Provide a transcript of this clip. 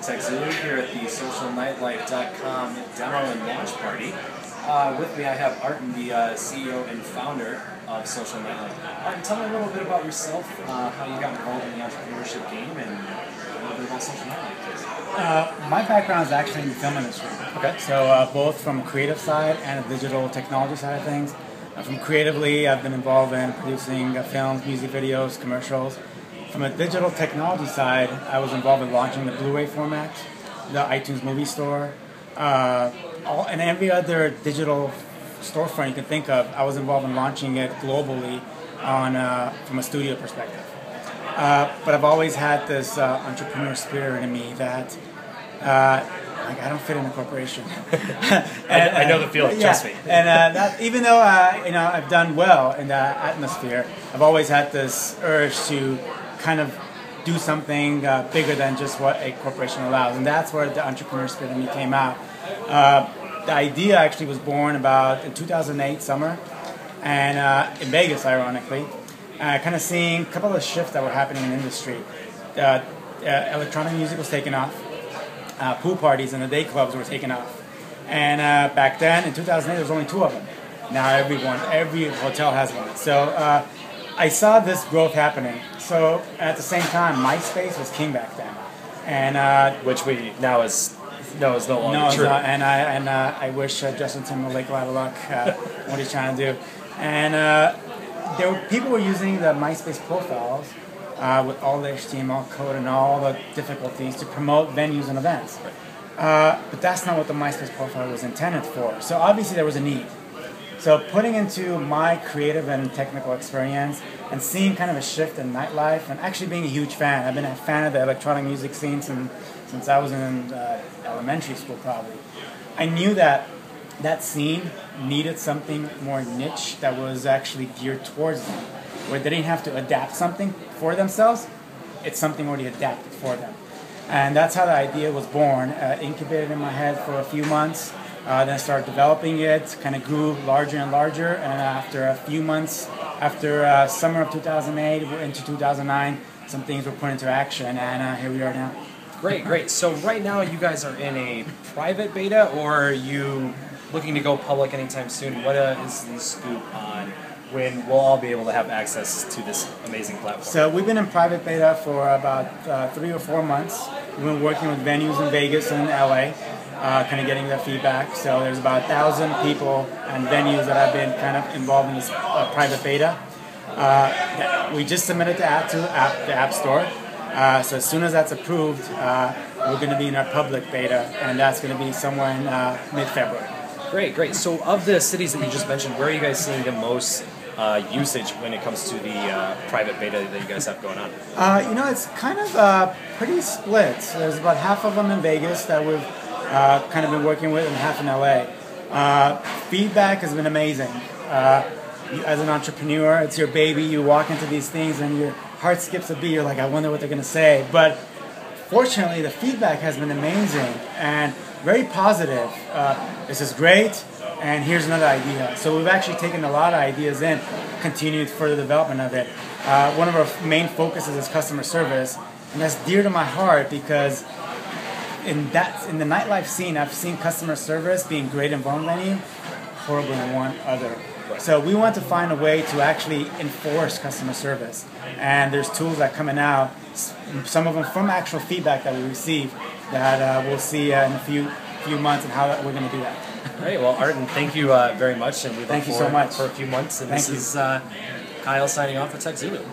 TechZulu here at the SocialNightLife.com demo and launch party. With me I have Artin, the CEO and founder of Social Nightlife. Artin, tell me a little bit about yourself, how you got involved in the entrepreneurship game, and a little bit about Social Nightlife, please. My background is actually in the film industry. Okay. So both from creative side and the digital technology side of things. From creatively, I've been involved in producing films, music videos, commercials. From a digital technology side, I was involved in launching the Blu-ray format, the iTunes movie store, and every other digital storefront you can think of. I was involved in launching it globally from a studio perspective. But I've always had this entrepreneur spirit in me that I don't fit in a corporation. I know the feeling, trust me. And even though I've done well in that atmosphere, I've always had this urge to kind of do something bigger than just what a corporation allows, and that's where the entrepreneur spirit in me came out. The idea actually was born about in 2008 summer, and in Vegas, ironically, kind of seeing a couple of shifts that were happening in the industry. Electronic music was taking off. Pool parties and the day clubs were taking off. And back then, in 2008, there was only 2 of them. Now every hotel has one. So I saw this growth happening. So at the same time, MySpace was king back then. And which we now is no longer no, true. And I wish Justin Timberlake a lot of luck what he's trying to do. And people were using the MySpace profiles with all the HTML code and all the difficulties to promote venues and events. But that's not what the MySpace profile was intended for. So obviously there was a need. So putting into my creative and technical experience and seeing kind of a shift in nightlife, and actually being a huge fan. I've been a fan of the electronic music scene since I was in elementary school probably. I knew that scene needed something more niche that was actually geared towards them, where they didn't have to adapt something for themselves. It's something already adapted for them. And that's how the idea was born. Incubated in my head for a few months, then I started developing it, kind of grew larger and larger, and after a few months, after summer of 2008 into 2009, some things were put into action, and here we are now. Great. So right now you guys are in a private beta, or are you looking to go public anytime soon? What is the scoop on when we'll all be able to have access to this amazing platform? So we've been in private beta for about 3 or 4 months. We've been working with venues in Vegas and LA, kind of getting their feedback. So there's about 1,000 people and venues that have been kind of involved in this private beta. We just submitted the app to the App Store. So as soon as that's approved, we're going to be in our public beta, and that's going to be somewhere in mid-February. Great. So of the cities that you just mentioned, where are you guys seeing the most usage when it comes to the private beta that you guys have going on? It's kind of pretty split. There's about half of them in Vegas that we've kind of been working with, and half in LA. Feedback has been amazing. As an entrepreneur, it's your baby. You walk into these things and your heart skips a beat. You're like, I wonder what they're going to say. But fortunately, the feedback has been amazing and very positive. This is great, and here's another idea. So we've actually taken a lot of ideas in, continued further development of it. One of our main focuses is customer service, and that's dear to my heart because in the nightlife scene, I've seen customer service being great in one venue, horrible in one other. So we want to find a way to actually enforce customer service, and there's tools that are coming out, some of them from actual feedback that we receive, that we'll see in a few months and how we're going to do that. Great. Well, Artin, thank you very much, and we look Thank you forward so much for a few months. And Thank this you. is Kyle signing off for TechZulu.